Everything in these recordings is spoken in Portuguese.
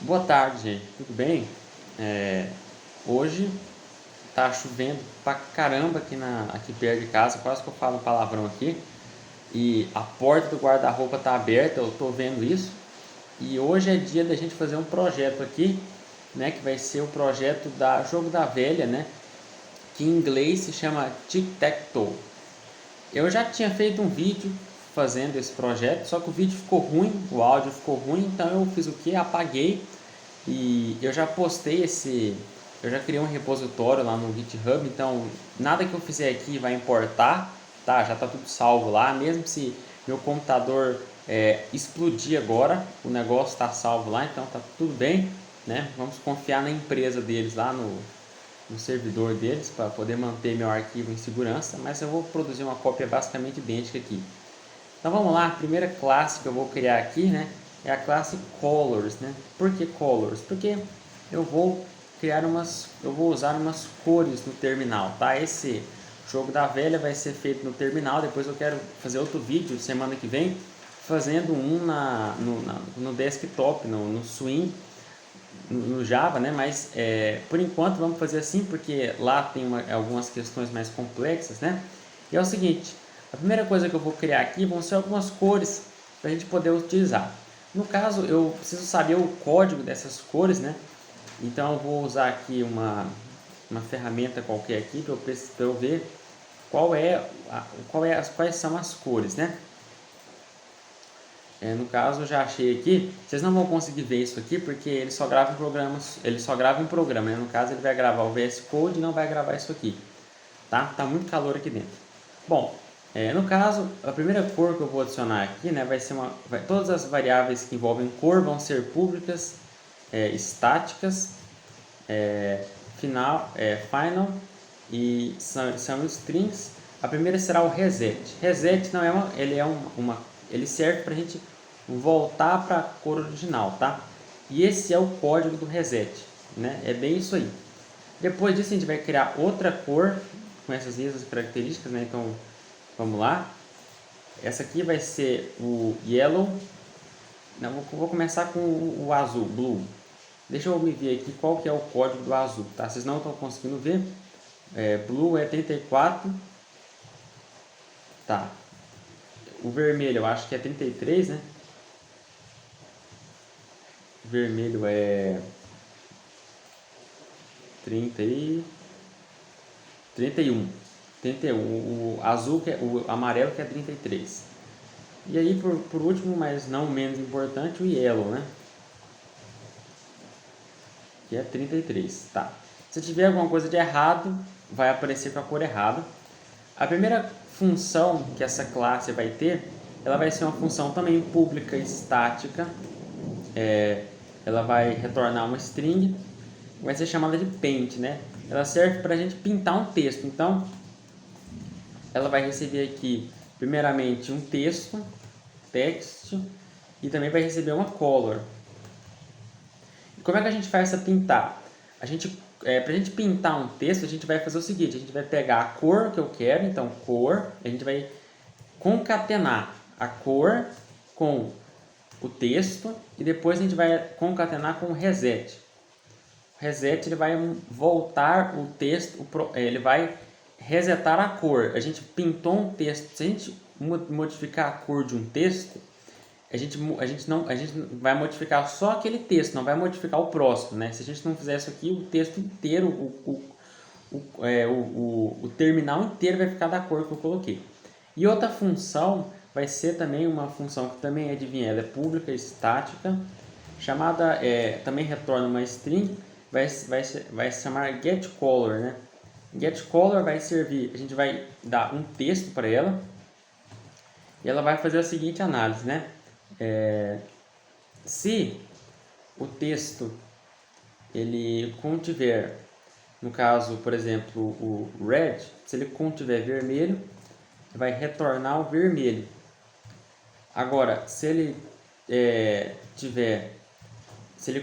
Boa tarde, gente. Tudo bem? Hoje tá chovendo pra caramba aqui perto de casa, quase que eu falo um palavrão aqui. E a porta do guarda-roupa tá aberta, eu tô vendo isso. E hoje é dia da gente fazer um projeto aqui, né? Que vai ser o projeto da Jogo da Velha, né? Que em inglês se chama Tic-Tac-Toe. Eu já tinha feito um vídeo fazendo esse projeto, só que o vídeo ficou ruim, o áudio ficou ruim, então eu fiz o que? Apaguei. E eu já postei eu já criei um repositório lá no GitHub, então nada que eu fizer aqui vai importar, tá? Já tá tudo salvo lá, mesmo se meu computador explodir agora, o negócio está salvo lá, então tá tudo bem, né? Vamos confiar na empresa deles lá no servidor deles para poder manter meu arquivo em segurança, mas eu vou produzir uma cópia basicamente idêntica aqui. Então vamos lá, a primeira classe que eu vou criar aqui, né, é a classe Colors, né? Por que Colors? Porque eu vou usar umas cores no terminal, tá? Esse jogo da velha vai ser feito no terminal, depois eu quero fazer outro vídeo semana que vem, fazendo um no desktop, no Swing, no Java, né? Mas por enquanto vamos fazer assim, porque lá tem algumas questões mais complexas, né? E é o seguinte, a primeira coisa que eu vou criar aqui vão ser algumas cores para a gente poder utilizar. No caso, eu preciso saber o código dessas cores, né? Então eu vou usar aqui uma ferramenta qualquer aqui para eu ver quais são as cores, né? No caso, eu já achei aqui. Vocês não vão conseguir ver isso aqui porque ele só grava em programa, né? No caso, ele vai gravar o VS Code e não vai gravar isso aqui, tá? Tá muito calor aqui dentro. Bom, no caso, a primeira cor que eu vou adicionar aqui, né, todas as variáveis que envolvem cor vão ser públicas, estáticas, final e são strings. A primeira será o reset. Reset não é ele serve para a gente voltar para a cor original, tá? E esse é o código do reset, né? É bem isso aí. Depois disso a gente vai criar outra cor com essas mesmas características, né? Então vamos lá. Essa aqui vai ser o yellow. Não, vou começar com o azul, blue. Deixa eu me ver aqui qual que é o código do azul, tá? Vocês não estão conseguindo ver. Blue é 34. Tá. O vermelho eu acho que é 33, né? O vermelho é 31. O azul, o amarelo que é 33. E aí, por último, mas não menos importante, o yellow, né? Que é 33, tá. Se tiver alguma coisa de errado, vai aparecer com a cor errada. A primeira função que essa classe vai ter, ela vai ser uma função também pública estática. Ela vai retornar uma string, vai ser chamada de paint, né? Ela serve para a gente pintar um texto. Então, ela vai receber aqui, primeiramente, um texto, text, e também vai receber uma color. E como é que a gente faz essa pintar? Para a gente pintar um texto, a gente vai fazer o seguinte, a gente vai pegar a cor que eu quero, então cor, a gente vai concatenar a cor com o texto e depois a gente vai concatenar com o reset. O reset ele vai voltar o texto, ele vai resetar a cor. A gente pintou um texto, se a gente modificar a cor de um texto, a gente vai modificar só aquele texto, não vai modificar o próximo, né? Se a gente não fizer isso aqui, o texto inteiro, o terminal inteiro vai ficar da cor que eu coloquei. E outra função vai ser também uma função que também, adivinha, ela é pública, estática, chamada, também retorna uma string, vai se chamar getColor, né? GetColor vai servir, a gente vai dar um texto para ela e ela vai fazer a seguinte análise, né? Se o texto ele contiver, no caso, por exemplo, o red, se ele contiver vermelho, vai retornar o vermelho. Agora, se ele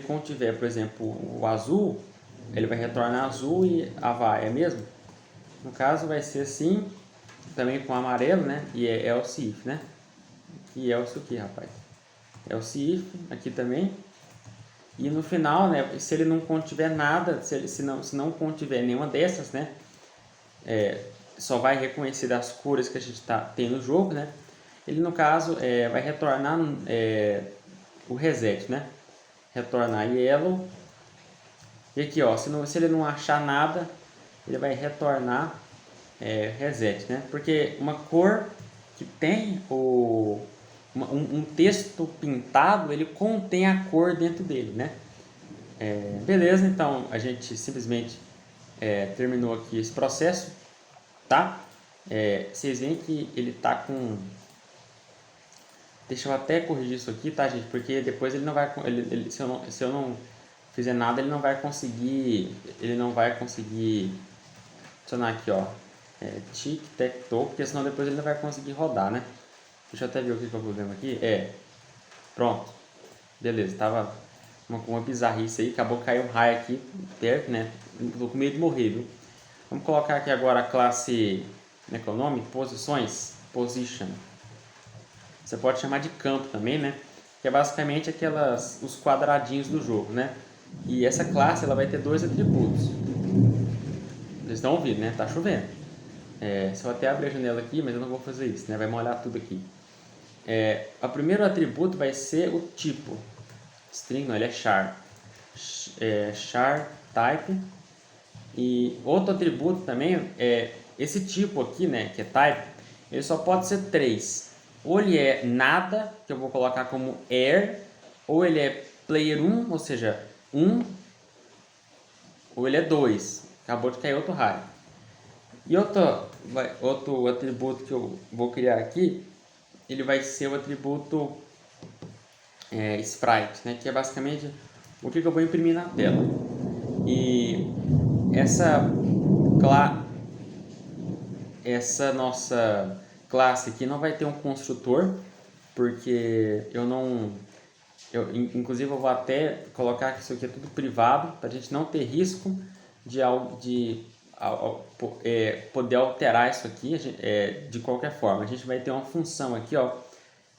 contiver, por exemplo, o azul, ele vai retornar azul e vai, é mesmo? No caso, vai ser assim, também com amarelo, né? E é else if, né? E else o que, rapaz? Else if, aqui também. E no final, né, se ele não contiver nada, se não contiver nenhuma dessas, né, só vai reconhecer as cores que a gente tem no jogo, né, ele no caso vai retornar o reset, né, retornar yellow. E aqui, ó, se ele não achar nada, ele vai retornar reset, né, porque uma cor que tem um texto pintado, ele contém a cor dentro dele, né. Beleza, então a gente simplesmente terminou aqui esse processo, tá? Vocês veem que ele tá com... Deixa eu até corrigir isso aqui, tá, gente? Porque depois ele não vai... se eu não fizer nada, ele não vai conseguir... adicionar aqui, ó. Tic-tac-toe, porque senão depois ele não vai conseguir rodar, né? Deixa eu até ver o que é o problema aqui. Pronto. Beleza, tava uma bizarrice aí, acabou de cair um raio aqui perto, né? Tô com medo de morrer, viu? Vamos colocar aqui agora a classe, como é que é o nome? Posições, position. Você pode chamar de campo também, né? Que é basicamente os quadradinhos do jogo, né? E essa classe ela vai ter dois atributos. Vocês estão ouvindo, né? Tá chovendo. Se eu até abrir a janela aqui, mas eu não vou fazer isso, né? Vai molhar tudo aqui. O primeiro atributo vai ser o tipo. String, não, ele é char. Char type. E outro atributo também é esse tipo aqui, né, que é type, ele só pode ser 3. Ou ele é nada, que eu vou colocar como air, ou ele é player 1, ou seja, 1, ou ele é 2. Acabou de cair outro raio. E outro atributo que eu vou criar aqui, ele vai ser o atributo sprite, né, que é basicamente o que eu vou imprimir na tela. E essa nossa classe aqui não vai ter um construtor, porque inclusive eu vou até colocar que isso aqui é tudo privado, para a gente não ter risco de poder alterar isso aqui de qualquer forma. A gente vai ter uma função aqui, ó,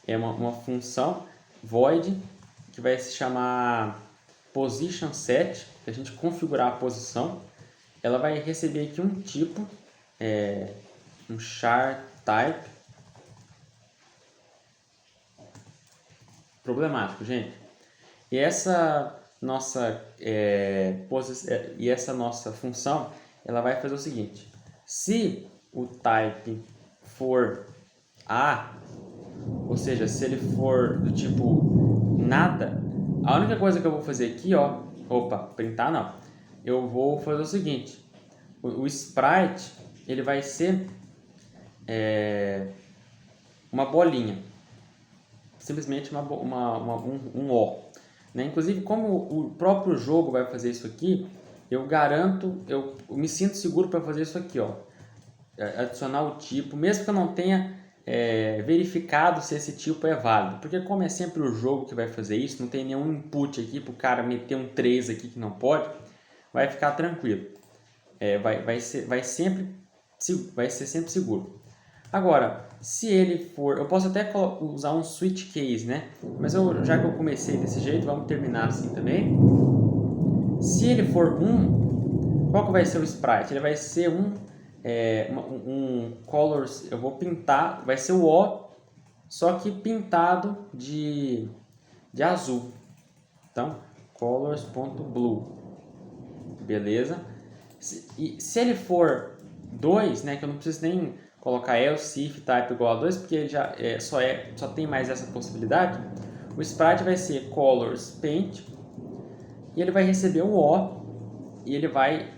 uma função void, que vai se chamar position set, para a gente configurar a posição. Ela vai receber aqui um tipo, um char type. Problemático, gente. E essa nossa função, ela vai fazer o seguinte: se o type for A, ou seja, se ele for do tipo nada, a única coisa que eu vou fazer aqui, ó, printar não, eu vou fazer o seguinte: o sprite ele vai ser uma bolinha, simplesmente um O, né? Inclusive, como o próprio jogo vai fazer isso aqui, eu me sinto seguro para fazer isso aqui, ó, adicionar o tipo, mesmo que eu não tenha verificado se esse tipo é válido, porque como é sempre o jogo que vai fazer isso, não tem nenhum input aqui para o cara meter um 3 aqui que não pode, vai ficar tranquilo, vai ser sempre seguro. Agora, se ele for, eu posso até usar um switch case, né? Mas já que eu comecei desse jeito, vamos terminar assim também. Se ele for 1, qual que vai ser o sprite? Ele vai ser um colors, eu vou pintar, vai ser o O, só que pintado de azul. Então, colors.blue. Beleza? Se ele for 2, né, que eu não preciso nem colocar else if type igual a 2, porque ele já só tem mais essa possibilidade, o sprite vai ser colors paint, e ele vai receber um O, e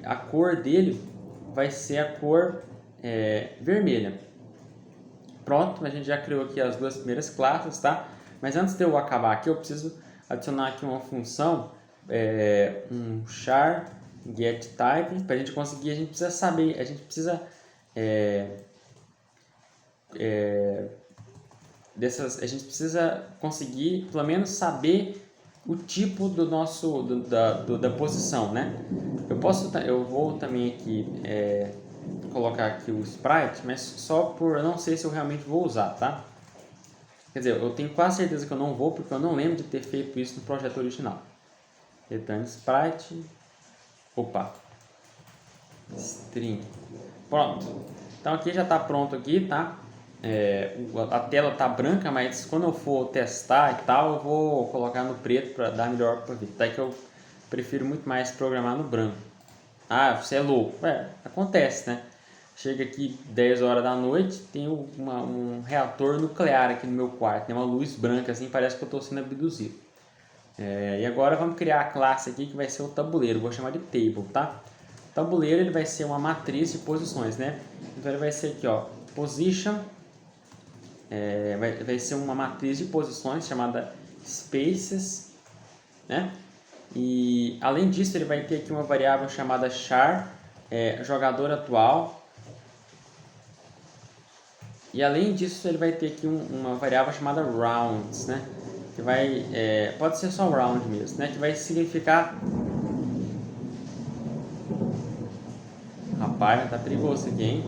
a cor dele vai ser a cor vermelha. Pronto, a gente já criou aqui as duas primeiras classes, tá? Mas antes de eu acabar aqui, eu preciso adicionar aqui uma função, um char get type, para a gente conseguir, a gente precisa saber, a gente precisa a gente precisa conseguir pelo menos saber o tipo da posição, né? Eu vou também aqui colocar aqui o sprite, mas só por eu não sei se eu realmente vou usar, tá? Quer dizer, eu tenho quase certeza que eu não vou, porque eu não lembro de ter feito isso no projeto original. return sprite, opa, string. Pronto. Então aqui já está pronto aqui, tá? A tela tá branca, mas quando eu for testar e tal, eu vou colocar no preto para dar melhor para ver. Até que eu prefiro muito mais programar no branco. Ah, você é louco. Acontece, né? Chega aqui 10 horas da noite, tem um reator nuclear aqui no meu quarto, tem uma luz branca assim, parece que eu estou sendo abduzido. E agora vamos criar a classe aqui que vai ser o tabuleiro, vou chamar de table, tá? O tabuleiro ele vai ser uma matriz de posições, né? Então ele vai ser aqui, ó, position, vai ser uma matriz de posições chamada spaces, né? E além disso ele vai ter aqui uma variável chamada char, jogador atual. E além disso ele vai ter aqui uma variável chamada rounds, né? Que vai, pode ser só round mesmo, né? Que vai significar... Rapaz, tá perigoso aqui, hein?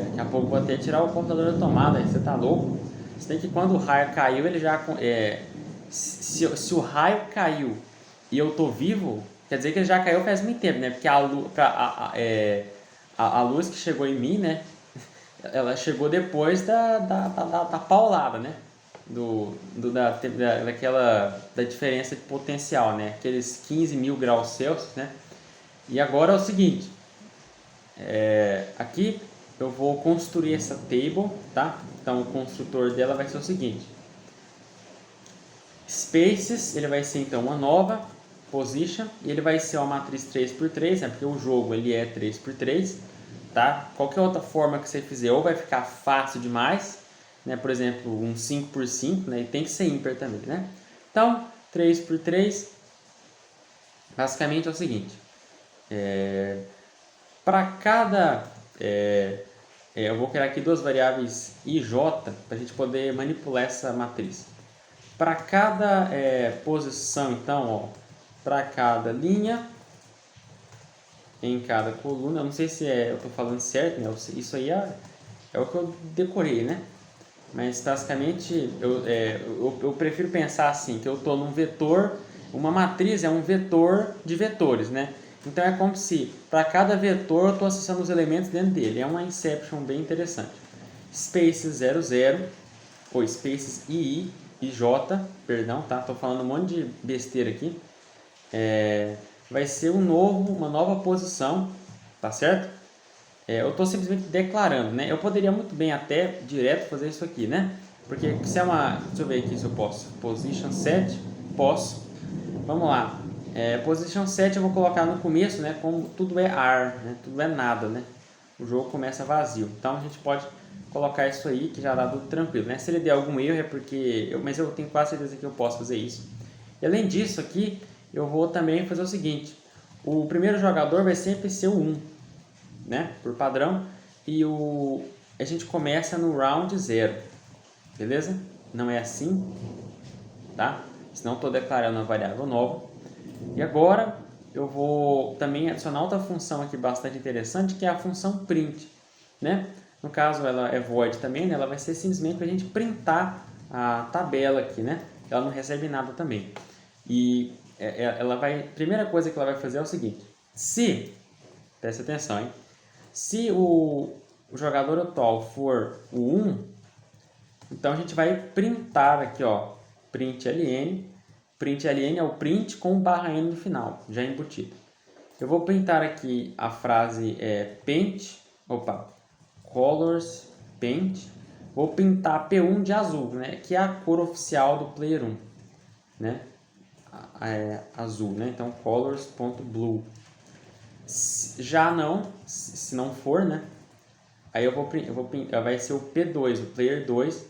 Daqui a pouco eu vou até tirar o computador da tomada, você tá louco? Você tem que, quando o raio caiu, ele já... se o raio caiu e eu tô vivo, quer dizer que ele já caiu faz muito tempo, né? Porque a luz que chegou em mim, né? Ela chegou depois da paulada, né? Da diferença de potencial, né? Aqueles 15 mil graus Celsius, né? E agora é o seguinte, aqui eu vou construir essa table, tá? Então o construtor dela vai ser o seguinte, spaces, ele vai ser então uma nova position, e ele vai ser uma matriz 3x3, né? Porque o jogo ele é 3x3, tá? Qualquer outra forma que você fizer, ou vai ficar fácil demais, né? Por exemplo, um 5x5, né? E tem que ser ímpar também, né? Então, 3x3, basicamente é o seguinte, para cada... eu vou criar aqui duas variáveis i e j, para a gente poder manipular essa matriz. Para cada posição, então, ó, para cada linha, em cada coluna, eu não sei se eu estou falando certo, né? Isso aí é o que eu decorei, né? Mas basicamente eu prefiro pensar assim, que eu estou num vetor, uma matriz é um vetor de vetores, né? Então é como se para cada vetor eu estou acessando os elementos dentro dele, é uma inception bem interessante. Spaces 00, ou spaces ii e j, perdão, tá? Estou falando um monte de besteira aqui. Vai ser uma nova posição, tá certo? Eu estou simplesmente declarando, né? Eu poderia muito bem até direto fazer isso aqui, né? Porque se é uma... Deixa eu ver aqui se eu posso. Position set, posso. Vamos lá. Position set eu vou colocar no começo, né? Como tudo é ar, né? Tudo é nada, né? O jogo começa vazio. Então a gente pode colocar isso aí que já dá tudo tranquilo, né? Se ele der algum erro é porque... Mas eu tenho quase certeza que eu posso fazer isso. E além disso aqui, eu vou também fazer o seguinte. O primeiro jogador vai sempre ser o 1, né? Por padrão. E a gente começa no round 0. Beleza? Não é assim, tá? Senão estou declarando uma variável nova. E agora eu vou também adicionar outra função aqui bastante interessante, que é a função print, né? No caso ela é void também, né? Ela vai ser simplesmente para a gente printar a tabela aqui, né? Ela não recebe nada também. E a primeira coisa que ela vai fazer é o seguinte, presta atenção, hein? Se o jogador atual for o 1, então a gente vai printar aqui, ó, println. Println é o print com /n no final, já embutido. Eu vou printar aqui a frase colors paint. Vou pintar P1 de azul, né, que é a cor oficial do player 1, né? Azul, né? Então colors.blue. Já não, se não for, né? Aí vai ser o P2, o player 2,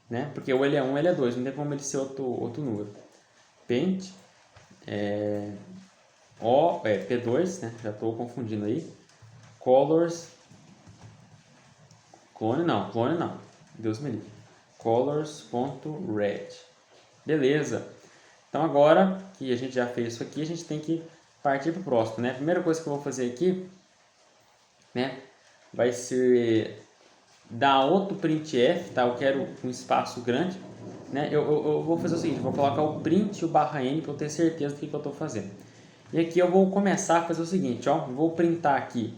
né? Porque ou ele é 1 ou ele é 2, não tem como ele ser outro número. Paint, P2, né? Já estou confundindo aí. Colors, clone não, Deus me livre. Colors.red. Beleza. Então agora que a gente já fez isso aqui, a gente tem que partir para o próximo, né? A primeira coisa que eu vou fazer aqui, né, vai ser dar outro printf, tá? Eu quero um espaço grande, né, eu vou fazer o seguinte, vou colocar o print e o barra N para eu ter certeza do que eu estou fazendo. E aqui eu vou começar a fazer o seguinte, ó, vou printar aqui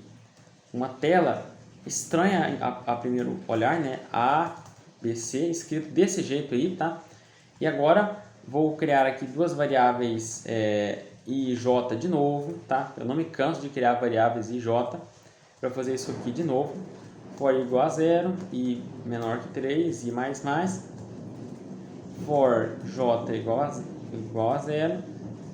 uma tela estranha a primeiro olhar, né, A, B, C, escrito desse jeito aí, tá? E agora vou criar aqui duas variáveis I e J de novo, tá? Eu não me canso de criar variáveis I e J para fazer isso aqui de novo. For igual a 0, I menor que 3, I mais mais. For J igual a 0,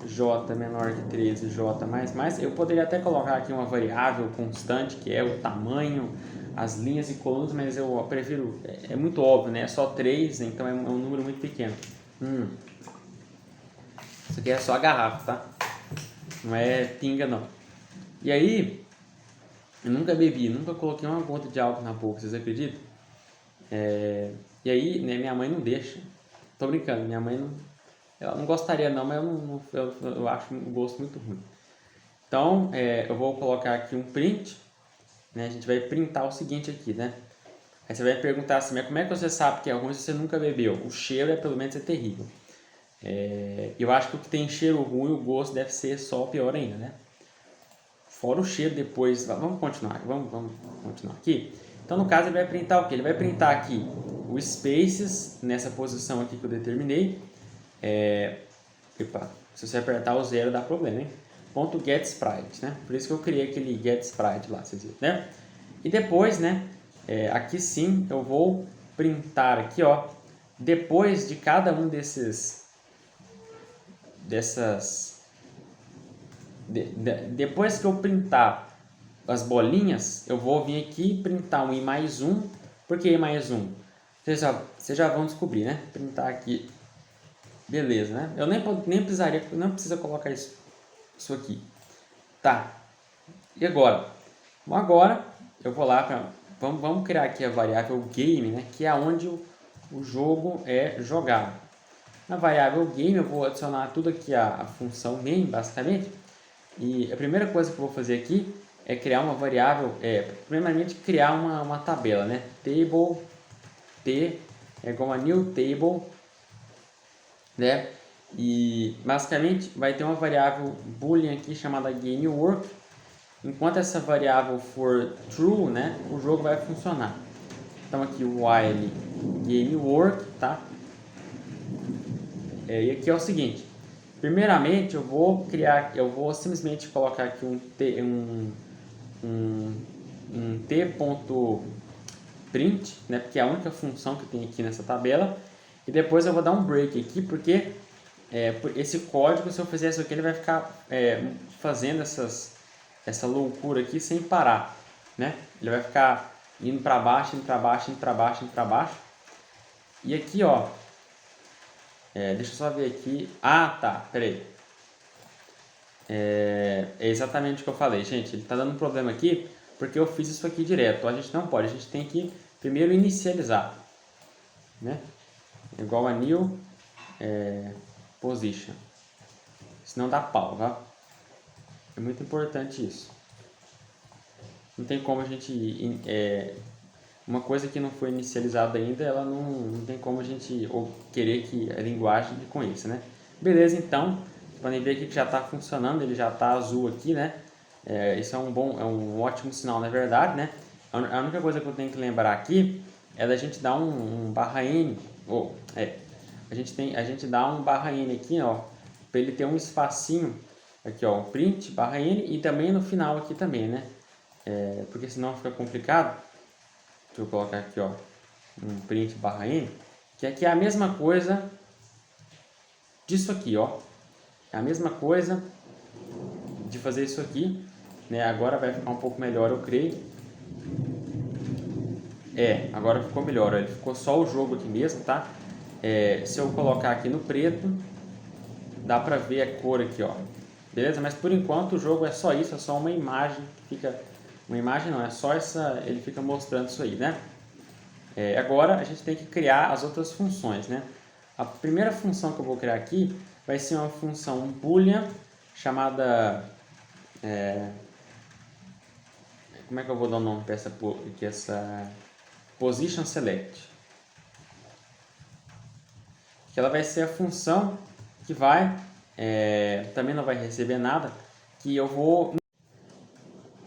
J menor que 3 e J mais mais. Eu poderia até colocar aqui uma variável constante, que é o tamanho, as linhas e colunas, mas eu prefiro, é muito óbvio, né? É só 3, então é um número muito pequeno. Isso aqui é só a garrafa, tá? Não é pinga, não. E aí, eu nunca bebi, nunca coloquei uma gota de álcool na boca, vocês acreditam? E aí, né, minha mãe não deixa. Tô brincando, minha mãe não... Ela não gostaria não, mas eu acho um gosto muito ruim. Então, eu vou colocar aqui um print, né? A gente vai printar o seguinte aqui, né? Aí você vai perguntar assim, mas como é que você sabe que é ruim se você nunca bebeu? O cheiro pelo menos é terrível. Eu acho que o que tem cheiro ruim, o gosto deve ser só pior ainda, né? Fora o cheiro depois, vamos continuar aqui. Então no caso ele vai printar o que? Ele vai printar aqui o spaces nessa posição aqui que eu determinei. Se você apertar o 0 dá problema, hein? Ponto getSprite, né? Por isso que eu criei aquele getSprite lá, vocês viram, né? E depois, né? Aqui sim eu vou printar aqui, ó. Depois de cada um depois que eu printar as bolinhas, eu vou vir aqui e printar um I mais 1. Por que I mais 1? Vocês já vão descobrir, né? Printar aqui. Beleza, né? Eu nem precisaria, não precisa colocar isso aqui. Tá. E agora? Bom, agora eu vou lá para... Vamos criar aqui a variável game, né? Que é onde o jogo é jogado. Na variável game eu vou adicionar tudo aqui a função main, basicamente. E a primeira coisa que eu vou fazer aqui é criar uma variável, primeiramente criar uma tabela, né? Table T é igual a new table, né? E basicamente vai ter uma variável boolean aqui chamada GameWork. Enquanto essa variável for true, né, o jogo vai funcionar. Então aqui o while GameWork, tá? E aqui é o seguinte. Primeiramente eu vou simplesmente colocar aqui um t.print, né, porque é a única função que tem aqui nessa tabela. E depois eu vou dar um break aqui, porque esse código, se eu fizer isso aqui, ele vai ficar fazendo essa loucura aqui sem parar, né? Ele vai ficar indo para baixo, indo para baixo, indo para baixo, indo para baixo. E aqui, ó, deixa eu só ver aqui. Ah, tá, peraí. É exatamente o que eu falei, gente. Ele está dando um problema aqui porque eu fiz isso aqui direto. A gente não pode, a gente tem que primeiro inicializar, né? Igual a new position. Senão dá pau, tá? É muito importante isso. Não tem como a gente... uma coisa que não foi inicializada ainda, ela não tem como a gente querer que a linguagem reconheça, né? Beleza, então, vocês podem ver aqui que já está funcionando, ele já está azul aqui, né? Isso é um ótimo sinal, na verdade, né? A única coisa que eu tenho que lembrar aqui é da gente dar um barra N, a gente dá um barra N aqui, ó, para ele ter um espacinho aqui, ó, print barra N e também no final aqui também, né? Porque senão fica complicado. Deixa eu colocar aqui, ó, um print barra N, que aqui é a mesma coisa disso aqui, ó. É a mesma coisa de fazer isso aqui, né? Agora vai ficar um pouco melhor, eu creio. Agora ficou melhor, ó. Ele ficou só o jogo aqui mesmo, tá? Se eu colocar aqui no preto, dá pra ver a cor aqui, ó. Beleza? Mas por enquanto o jogo é só isso, é só uma imagem que fica... Uma imagem não, é só ele fica mostrando isso aí, né? Agora a gente tem que criar as outras funções, né? A primeira função que eu vou criar aqui vai ser uma função boolean chamada... como é que eu vou dar o nome para essa position select? que ela vai ser a função que vai, também não vai receber nada, que eu vou...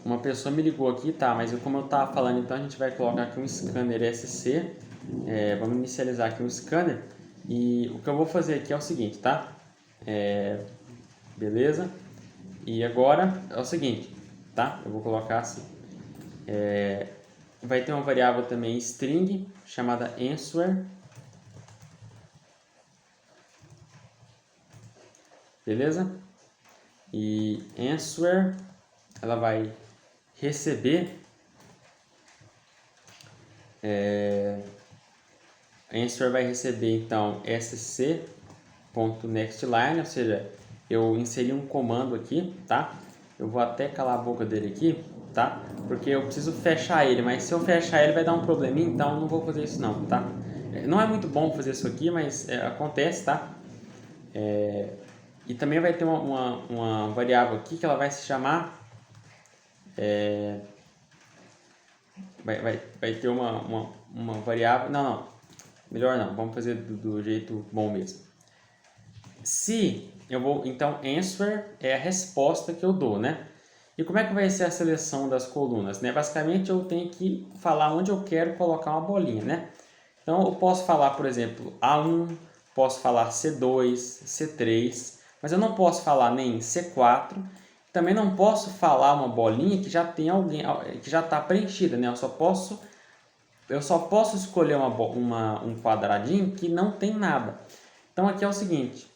Uma pessoa me ligou aqui, tá? Mas como eu estava falando, então a gente vai colocar aqui um scanner SC. Vamos inicializar aqui um scanner. E o que eu vou fazer aqui é o seguinte, tá? Beleza? E agora é o seguinte, tá? Eu vou colocar assim. Vai ter uma variável também string chamada answer. Beleza? E answer, ela vai receber answer vai receber então sc.nextLine, ou seja, eu inseri um comando aqui, tá? Eu vou até calar a boca dele aqui, tá? Porque eu preciso fechar ele, mas se eu fechar ele vai dar um probleminha, então eu não vou fazer isso não, tá? Não é muito bom fazer isso aqui, mas acontece, tá? E também vai ter uma variável aqui que ela vai se chamar vai ter uma variável, não, melhor não, vamos fazer do jeito bom mesmo. Se eu vou, então answer é a resposta que eu dou, né? E como é que vai ser a seleção das colunas, né? Basicamente eu tenho que falar onde eu quero colocar uma bolinha, né? Então eu posso falar, por exemplo, A1, posso falar C2, C3, mas eu não posso falar nem C4, também não posso falar uma bolinha que já tem alguém, que já está preenchida, né? Eu só posso escolher um quadradinho que não tem nada. Então aqui é o seguinte,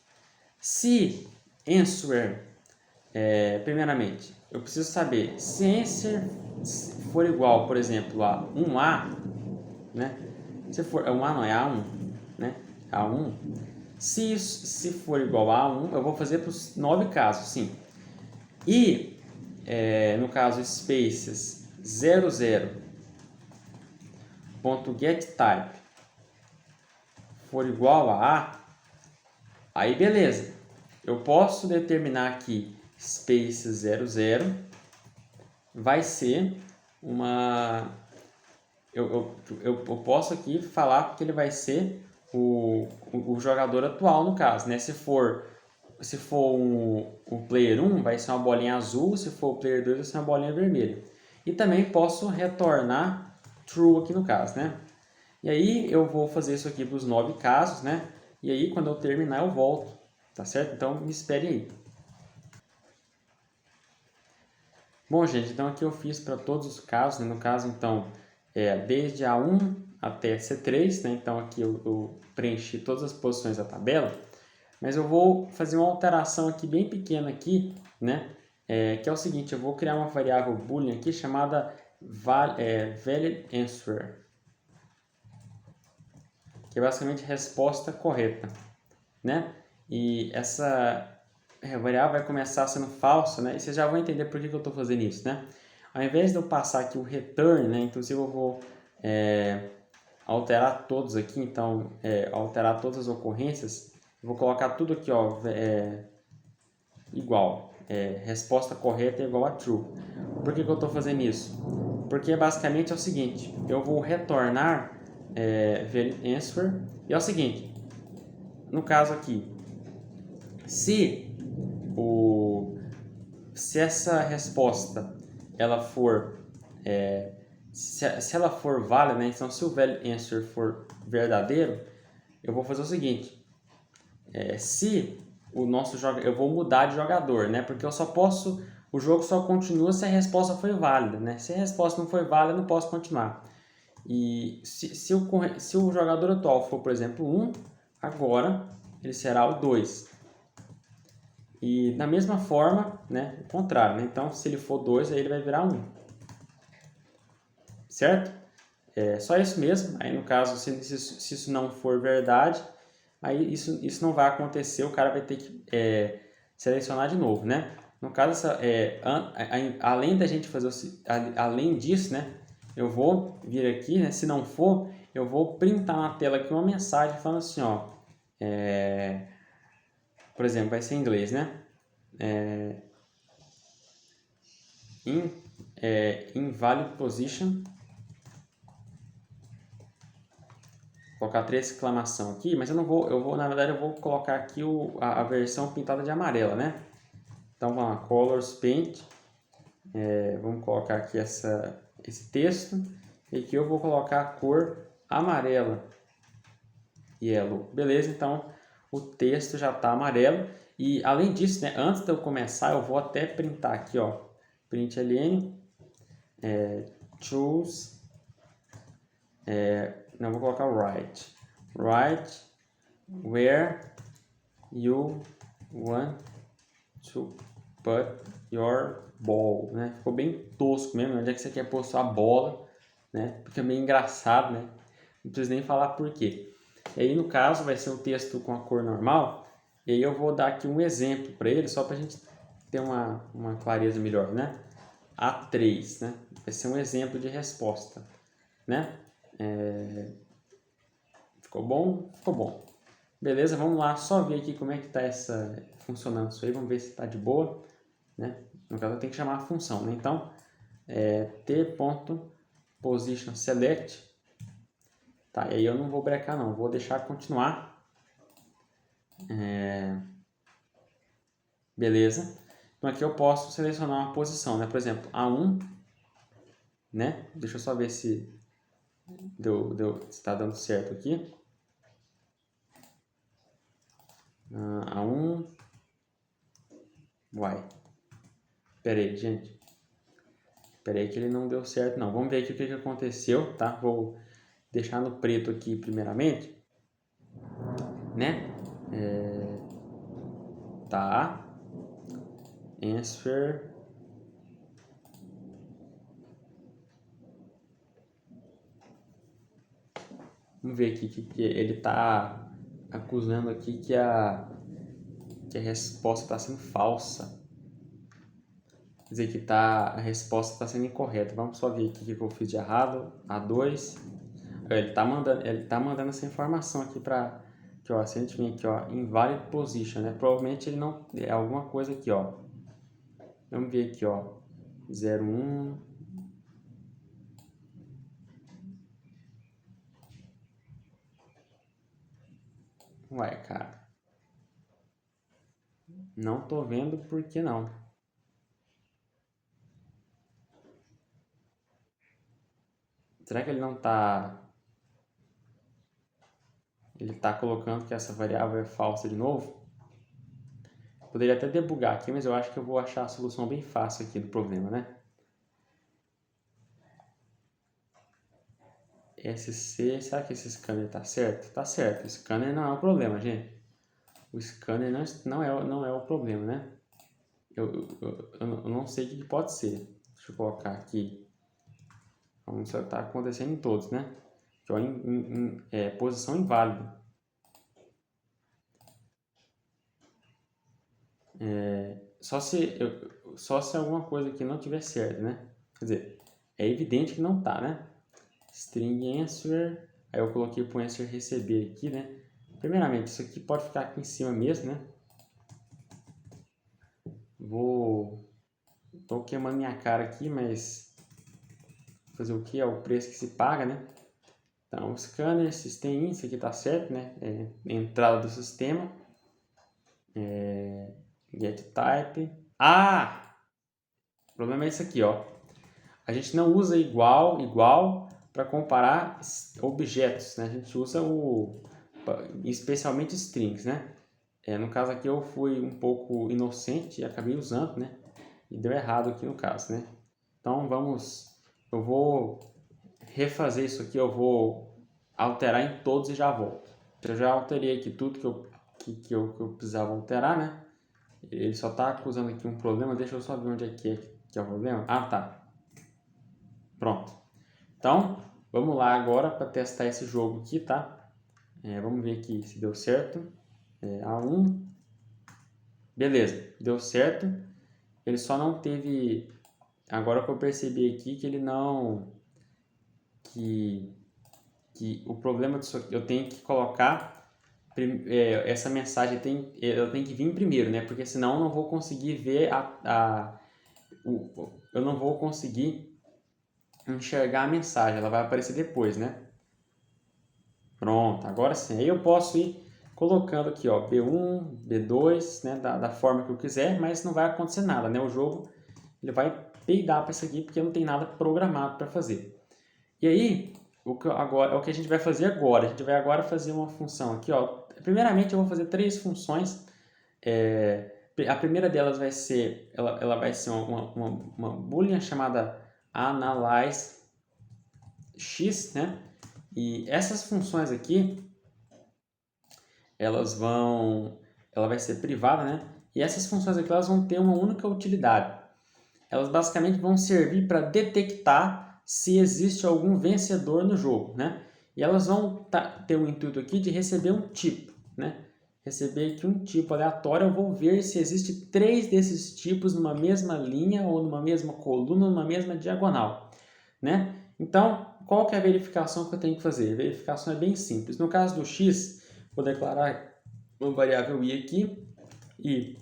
se answer, primeiramente, eu preciso saber se answer for igual, por exemplo, a 1A, né? Se for 1A não é A1, né? A1. Se for igual a A1, eu vou fazer para os 9 casos, sim. E no caso spaces 00.getType for igual a aí beleza. Eu posso determinar aqui spaces 00 vai ser uma... Eu posso aqui falar que ele vai ser o jogador atual no caso, né? Se for o player 1, vai ser uma bolinha azul, se for o player 2, vai ser uma bolinha vermelha. E também posso retornar true aqui no caso, né? E aí eu vou fazer isso aqui para os 9 casos, né? E aí quando eu terminar eu volto, tá certo? Então me espere aí. Bom, gente, então aqui eu fiz para todos os casos, né? No caso, então, desde A1 até C3, né? Então aqui eu preenchi todas as posições da tabela, mas eu vou fazer uma alteração aqui bem pequena aqui, né? Que é o seguinte, eu vou criar uma variável boolean aqui chamada validAnswer, que é basicamente resposta correta, né? E essa variável vai começar sendo falsa, né? E vocês já vão entender por que eu estou fazendo isso, né? Ao invés de eu passar aqui o return, né? Inclusive eu vou alterar todos aqui, então alterar todas as ocorrências, eu vou colocar tudo aqui, ó, igual, resposta correta é igual a true. Por que eu estou fazendo isso? Porque basicamente é o seguinte, eu vou retornar validAnswer, e é o seguinte, no caso aqui, se essa resposta ela for se ela for válida, né? Então se o validAnswer for verdadeiro, eu vou fazer o seguinte, se o nosso jogador, eu vou mudar de jogador, né? Porque eu só posso, o jogo só continua se a resposta foi válida, né? Se a resposta não foi válida, eu não posso continuar. E se o jogador atual for, por exemplo, 1, agora ele será o 2. E da mesma forma, né, o contrário, né? Então, se ele for 2, aí ele vai virar 1. Certo? Só isso mesmo. Aí, no caso, se isso não for verdade, aí isso não vai acontecer, o cara vai ter que selecionar de novo, né? No caso, além da gente fazer, além disso, né, eu vou vir aqui, né, se não for, eu vou printar na tela aqui uma mensagem falando assim, ó, por exemplo, vai ser em inglês, né? Invalid position colocar 3 exclamação aqui, mas eu não vou, na verdade eu vou colocar aqui a versão pintada de amarela, né? Então vamos lá, Colors Paint, vamos colocar aqui esse texto, e aqui eu vou colocar a cor amarela, yellow, beleza? Então o texto já está amarelo, e além disso, né, antes de eu começar, eu vou até printar aqui, ó, print ln, choose, não vou colocar write where you want to put your ball, né? Ficou bem tosco mesmo, onde é que você quer pôr sua bola, né? Fica meio engraçado, né? Não preciso nem falar por quê. E aí, no caso, vai ser um texto com a cor normal, e aí eu vou dar aqui um exemplo para ele, só para a gente ter uma clareza melhor, né? A3, né? Vai ser um exemplo de resposta, né? Ficou bom? Ficou bom. Beleza, vamos lá, só ver aqui como é que está funcionando isso aí, vamos ver se está de boa, né? No caso, eu tenho que chamar a função, né? Então, t.position select, tá? E aí eu não vou brecar não, vou deixar continuar. Beleza. Então aqui eu posso selecionar uma posição, né? Por exemplo, A1, né? Deixa eu só ver se está dando certo aqui. A1, uai. Pera aí, gente. Pera aí que ele não deu certo, não. Vamos ver aqui o que aconteceu, tá? Vou deixar no preto aqui primeiramente, né? Tá. Answer. Vamos ver aqui que ele tá acusando aqui que a resposta está sendo falsa. Quer dizer que a resposta está sendo incorreta. Vamos só ver aqui o que eu fiz de errado. A2. Ele tá mandando essa informação aqui para que, ó, se a gente vir aqui, ó, invalid position, né? Provavelmente ele não é alguma coisa aqui, ó. Vamos ver aqui, ó. 01. Ué, cara. Não tô vendo por que não. Será que ele não tá... Ele tá colocando que essa variável é falsa de novo? Poderia até debugar aqui, mas eu acho que eu vou achar a solução bem fácil aqui do problema, né? SC, será que esse scanner tá certo? Tá certo, o scanner não é o problema, gente. O scanner não é o problema, né? Eu não sei o que pode ser. Deixa eu colocar aqui. Vamos ver se tá acontecendo em todos, né? Aqui, ó, posição inválida. Só se alguma coisa aqui não tiver certo, né? Quer dizer, é evidente que não tá, né? String answer, aí eu coloquei para o answer receber aqui, né? Primeiramente, isso aqui pode ficar aqui em cima mesmo, né? Tô queimando minha cara aqui, mas fazer o que? É o preço que se paga, né? Então, o scanner, system in, isso aqui tá certo, né? Entrada do sistema. Get type. Ah! O problema é isso aqui, ó. A gente não usa igual para comparar objetos, né? A gente usa especialmente strings, né? No caso aqui eu fui um pouco inocente e acabei usando, né? E deu errado aqui no caso, né? Então eu vou refazer isso aqui, eu vou alterar em todos e já volto. Eu já alterei aqui tudo que eu precisava alterar, né? Ele só está acusando aqui um problema, deixa eu só ver onde é que é o problema. Ah, tá. Pronto. Então, vamos lá agora para testar esse jogo aqui, tá? Vamos ver aqui se deu certo. A1. Beleza, deu certo. Ele só não teve... Agora que eu percebi aqui que ele não... Que o problema disso aqui, eu tenho que colocar... essa mensagem eu tenho que vir primeiro, né? Porque senão eu não vou conseguir ver eu não vou conseguir enxergar a mensagem. Ela vai aparecer depois, né? Pronto, agora sim. Aí eu posso ir colocando aqui, ó, B1, B2, né, da forma que eu quiser, mas não vai acontecer nada, né? O jogo ele vai peidar para isso aqui porque não tem nada programado para fazer. E aí, agora, é o que a gente vai fazer agora. A gente vai agora fazer uma função aqui, ó. Primeiramente, eu vou fazer 3 funções. A primeira delas vai ser, ela vai ser uma boolean chamada analyze x, né? E essas funções aqui, ela vai ser privada, né? E essas funções aqui, elas vão ter uma única utilidade. Elas basicamente vão servir para detectar se existe algum vencedor no jogo, né? E elas vão ter o intuito aqui de receber um tipo, né? Receber aqui um tipo aleatório, eu vou ver se existe 3 desses tipos numa mesma linha ou numa mesma coluna, numa mesma diagonal, né? Então, qual que é a verificação que eu tenho que fazer? A verificação é bem simples. No caso do x, vou declarar uma variável i aqui e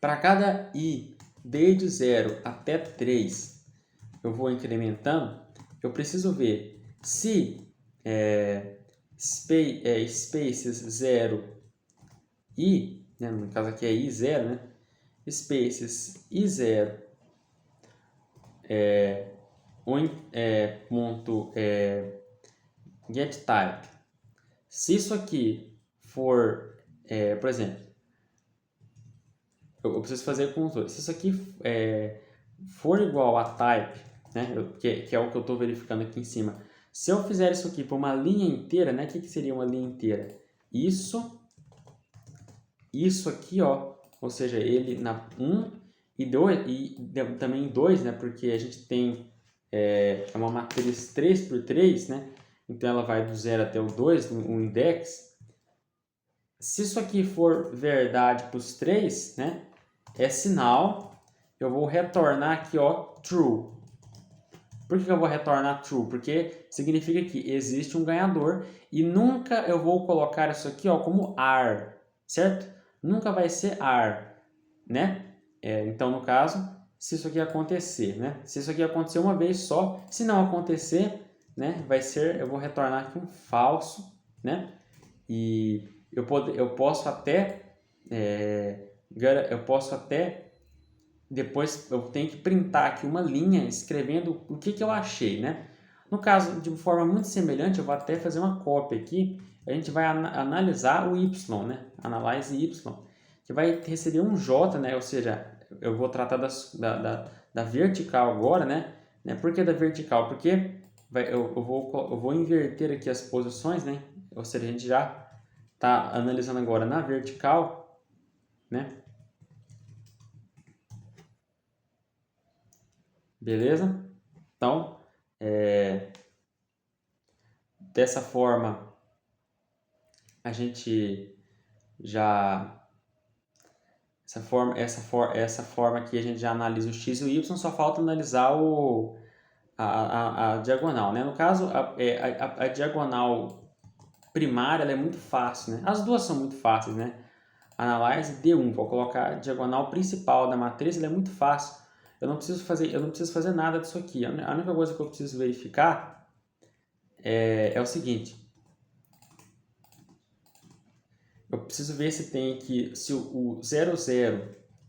para cada i desde 0 até 3 eu vou incrementando, eu preciso ver se spaces 0 i, né, no caso aqui é i0, né, spaces i0 ponto getType. Se isso aqui for, por exemplo, eu preciso fazer com os dois. Se isso aqui for igual a type, né, que é o que eu estou verificando aqui em cima, se eu fizer isso aqui por uma linha inteira, né, o que seria uma linha inteira? Isso aqui, ó, ou seja, ele na 1 e 2, e também 2, né, porque a gente tem uma matriz 3 por 3, né, então ela vai do 0 até o 2, o index. Se isso aqui for verdade para os 3, né, é sinal, eu vou retornar aqui, ó, true. Por que eu vou retornar true? Porque significa que existe um ganhador e nunca eu vou colocar isso aqui, ó, como are, certo? Nunca vai ser are, né? Então, no caso, se isso aqui acontecer, né? Se isso aqui acontecer uma vez só, se não acontecer, né, vai ser, eu vou retornar aqui um falso, né? E eu posso até depois eu tenho que printar aqui uma linha escrevendo o que eu achei, né? No caso, de forma muito semelhante, eu vou até fazer uma cópia aqui. A gente vai analisar o y, né? Analyze y, que vai receber um j, né? Ou seja, eu vou tratar da vertical agora, né? Por que da vertical? Porque eu vou inverter aqui as posições, né? Ou seja, a gente já está analisando agora na vertical, né? Beleza? Então, dessa forma, a gente já... Essa forma aqui a gente já analisa o x e o y, só falta analisar a diagonal, né? No caso, a diagonal primária ela é muito fácil, né? As duas são muito fáceis, né? Analyze D1, vou colocar a diagonal principal da matriz, ela é muito fácil. Eu não preciso fazer nada disso aqui. A única coisa que eu preciso verificar é o seguinte. Eu preciso ver se tem aqui, se o 00,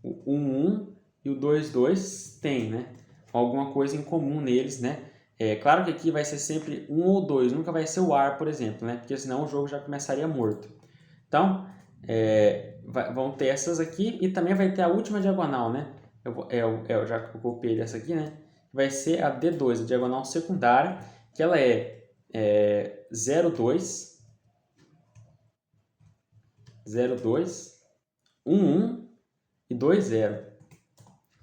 o 11 e o 22 tem, né? Alguma coisa em comum neles, né? Claro que aqui vai ser sempre 1 ou 2, nunca vai ser o ar, por exemplo, né? Porque senão o jogo já começaria morto. Então, vão ter essas aqui e também vai ter a última diagonal, né? Eu já copiei dessa aqui, né? Vai ser a D2, a diagonal secundária, que ela é 02, 02, 11 e 20.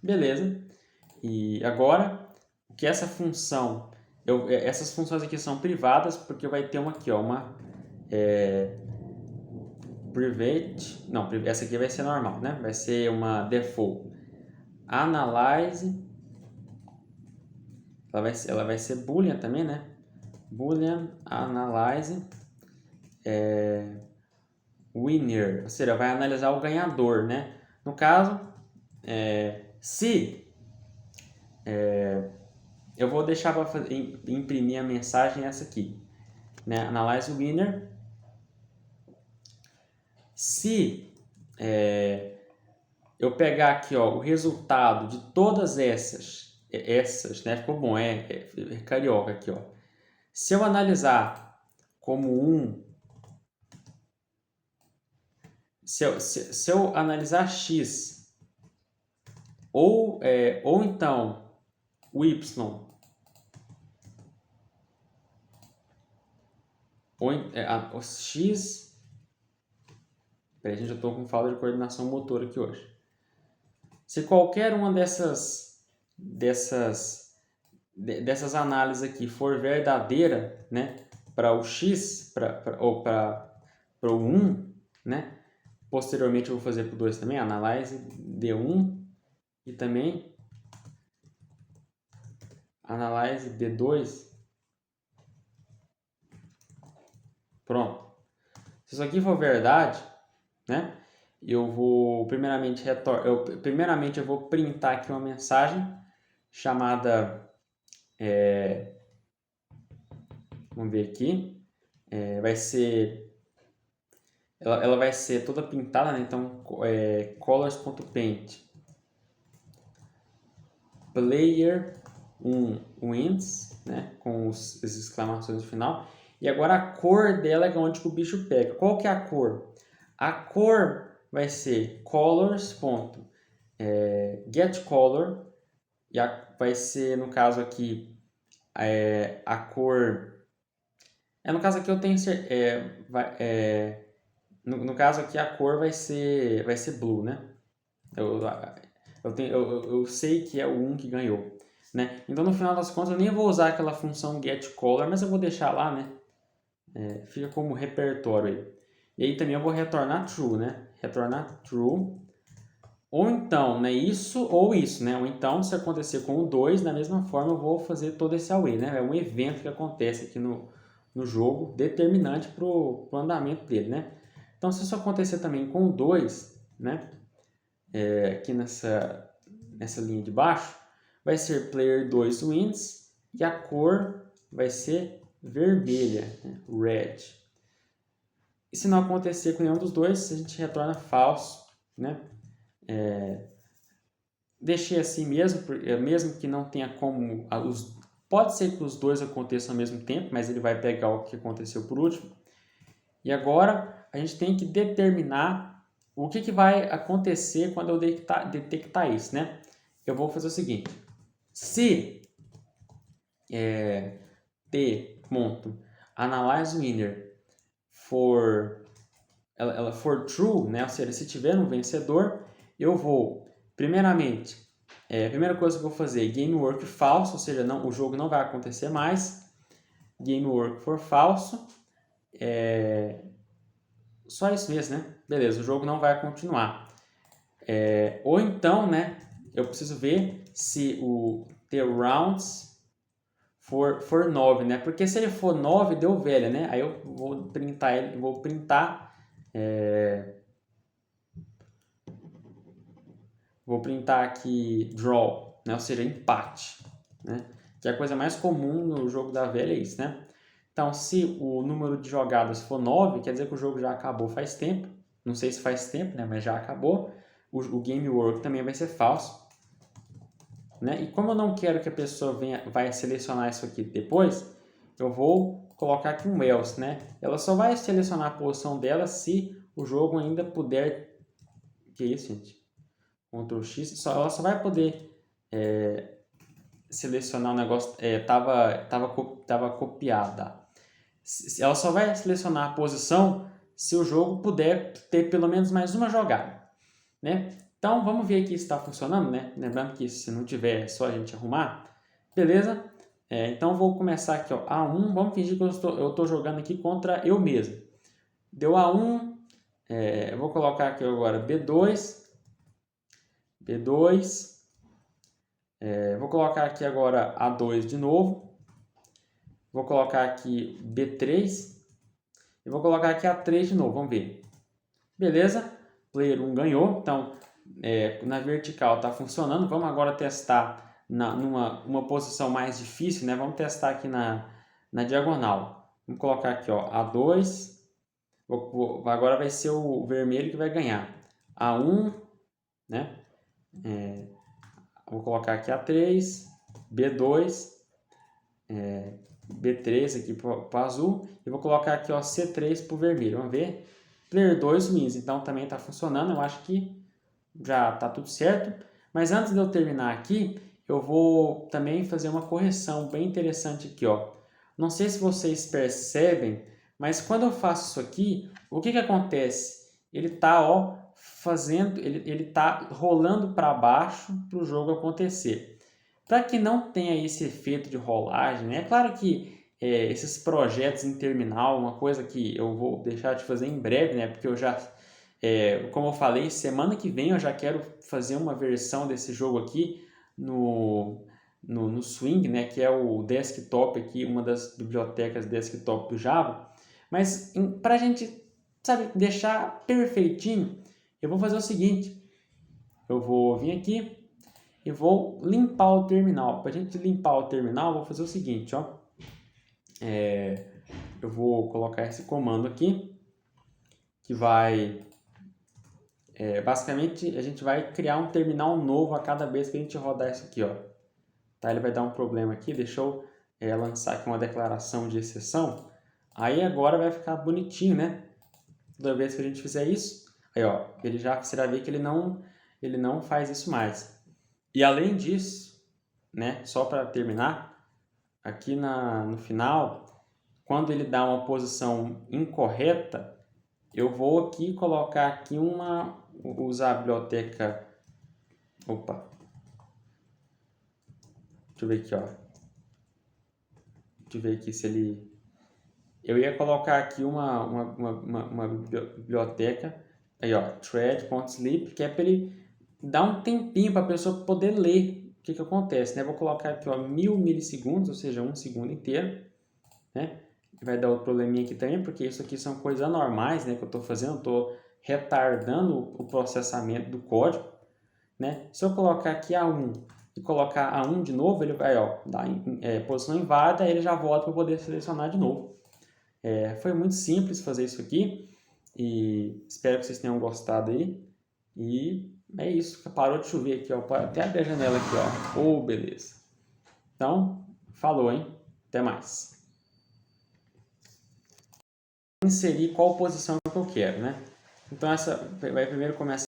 Beleza. E agora, o que essa função... essas funções aqui são privadas, porque vai ter uma aqui, ó, uma private... Não, essa aqui vai ser normal, né? Vai ser uma default. Analyze... Ela vai ser boolean também, né? Boolean analyze winner, ou seja, vai analisar o ganhador, né? No caso, se eu vou deixar para imprimir a mensagem essa aqui, né? Analyze winner. Se eu pegar aqui, ó, o resultado de todas essas, né? Ficou bom, é carioca aqui, ó. Se eu analisar como se eu analisar x ou então o y ou o x. Peraí, gente, eu estou com falta de coordenação motora aqui hoje. Se qualquer uma dessas análises aqui for verdadeira, né, para o x, ou para o 1, né, posteriormente eu vou fazer para o 2 também, analyze D1 e também analyze D2. Pronto. Se isso aqui for verdade, né, eu vou primeiramente eu vou printar aqui uma mensagem chamada vamos ver aqui, vai ser ela vai ser toda pintada, né? Então colors.paint player 1 wins, né, com as exclamações no final. E agora a cor dela é onde o bicho pega. Qual que é a cor? A cor vai ser colors.getColor e vai ser, no caso aqui, a cor... no caso aqui eu tenho... no caso aqui a cor vai ser blue, né? Eu sei que é o 1 que ganhou, né? Então, no final das contas, eu nem vou usar aquela função getColor, mas eu vou deixar lá, né? Fica como repertório aí. E aí também eu vou retornar true, né? Retornar true. Ou então, né? Isso ou isso, né? Ou então, se acontecer com o 2, da mesma forma eu vou fazer todo esse away, né? É um evento que acontece aqui no jogo, determinante para o andamento dele, né? Então, se isso acontecer também com o 2, né? Aqui nessa linha de baixo, vai ser player 2 wins e a cor vai ser vermelha, né? Red. E se não acontecer com nenhum dos dois, a gente retorna falso, né? Deixei assim mesmo, mesmo que não tenha como... Pode ser que os dois aconteçam ao mesmo tempo, mas ele vai pegar o que aconteceu por último. E agora a gente tem que determinar o que vai acontecer quando eu detectar isso, né? Eu vou fazer o seguinte. Se t.analyzeWinner ela for true, né? Ou seja, se tiver um vencedor, eu vou, primeiramente, a primeira coisa que eu vou fazer, GameWork falso, ou seja, o jogo não vai acontecer mais. GameWork for falso. Só isso mesmo, né? Beleza, o jogo não vai continuar. Ou então, né? Eu preciso ver se o the rounds for 9, né? Porque se ele for 9, deu velha, né? Aí eu vou printar ele, vou printar aqui draw, né? Ou seja, empate, né? Que é a coisa mais comum no jogo da velha, é isso, né? Então, se o número de jogadas for 9, quer dizer que o jogo já acabou faz tempo. Não sei se faz tempo, né? Mas já acabou. O GameWork também vai ser falso, né? E como eu não quero que a pessoa vai selecionar isso aqui depois, eu vou colocar aqui um else, né? Ela só vai selecionar a posição dela se o jogo ainda puder... Que isso, gente? Ctrl X. Ela só vai poder selecionar o negócio... Tava copiada. Ela só vai selecionar a posição se o jogo puder ter pelo menos mais uma jogada, né? Então, vamos ver aqui se está funcionando, né? Lembrando que se não tiver, é só a gente arrumar. Beleza? Então, vou começar aqui, ó, A1. Vamos fingir que eu estou jogando aqui contra eu mesmo. Deu A1. Eu vou colocar aqui agora B2. B2. Vou colocar aqui agora A2 de novo. Vou colocar aqui B3. E vou colocar aqui A3 de novo. Vamos ver. Beleza? Player 1 ganhou. Então, na vertical está funcionando. Vamos agora testar numa posição mais difícil, né? Vamos testar aqui na diagonal. Vamos colocar aqui, ó, A2. Agora vai ser o vermelho que vai ganhar. A1, né? Vou colocar aqui A3, B2, B3 aqui para o azul. E vou colocar aqui, ó, C3 para o vermelho. Vamos ver. Player 2 wins. Então também está funcionando. Eu acho que já está tudo certo. Mas antes de eu terminar aqui, eu vou também fazer uma correção bem interessante aqui, ó. Não sei se vocês percebem, mas quando eu faço isso aqui, o que acontece? Ele está, ó, ele tá rolando para baixo para o jogo acontecer. Para que não tenha esse efeito de rolagem, né? É claro que esses projetos em terminal, uma coisa que eu vou deixar de fazer em breve, né? Porque eu já, como eu falei, semana que vem eu já quero fazer uma versão desse jogo aqui no Swing, né? Que é o desktop aqui, uma das bibliotecas desktop do Java. Mas para a gente, sabe, deixar perfeitinho, eu vou fazer o seguinte. Eu vou vir aqui e vou limpar o terminal. Para a gente limpar o terminal, eu vou fazer o seguinte, ó. Eu vou colocar esse comando aqui, que vai... basicamente, a gente vai criar um terminal novo a cada vez que a gente rodar isso aqui, ó. Tá? Ele vai dar um problema aqui, deixa eu lançar aqui uma declaração de exceção. Aí agora vai ficar bonitinho, né? Toda vez que a gente fizer isso, aí ó, você vai ver que ele não faz isso mais. E além disso, né, só para terminar, aqui no final, quando ele dá uma posição incorreta, eu vou aqui colocar aqui usar a biblioteca, opa, deixa eu ver aqui, ó, deixa eu ver aqui se ele, eu ia colocar aqui uma biblioteca, aí ó, thread.sleep, que é para ele dar um tempinho para a pessoa poder ler o que acontece, né? Vou colocar aqui, ó, 1000 milissegundos, ou seja, 1 segundo inteiro, né? Vai dar outro probleminha aqui também, porque isso aqui são coisas anormais, né, que eu estou fazendo, estou retardando o processamento do código, né? Se eu colocar aqui A1 e colocar A1 de novo, ele vai, ó, dar posição inválida, aí ele já volta para poder selecionar de novo. Foi muito simples fazer isso aqui e espero que vocês tenham gostado aí. E é isso, parou de chover aqui, ó, até abrir a janela aqui, ó. Oh, beleza. Então, falou, hein? Até mais. Inserir qual posição que eu quero, né? Então essa vai primeiro começar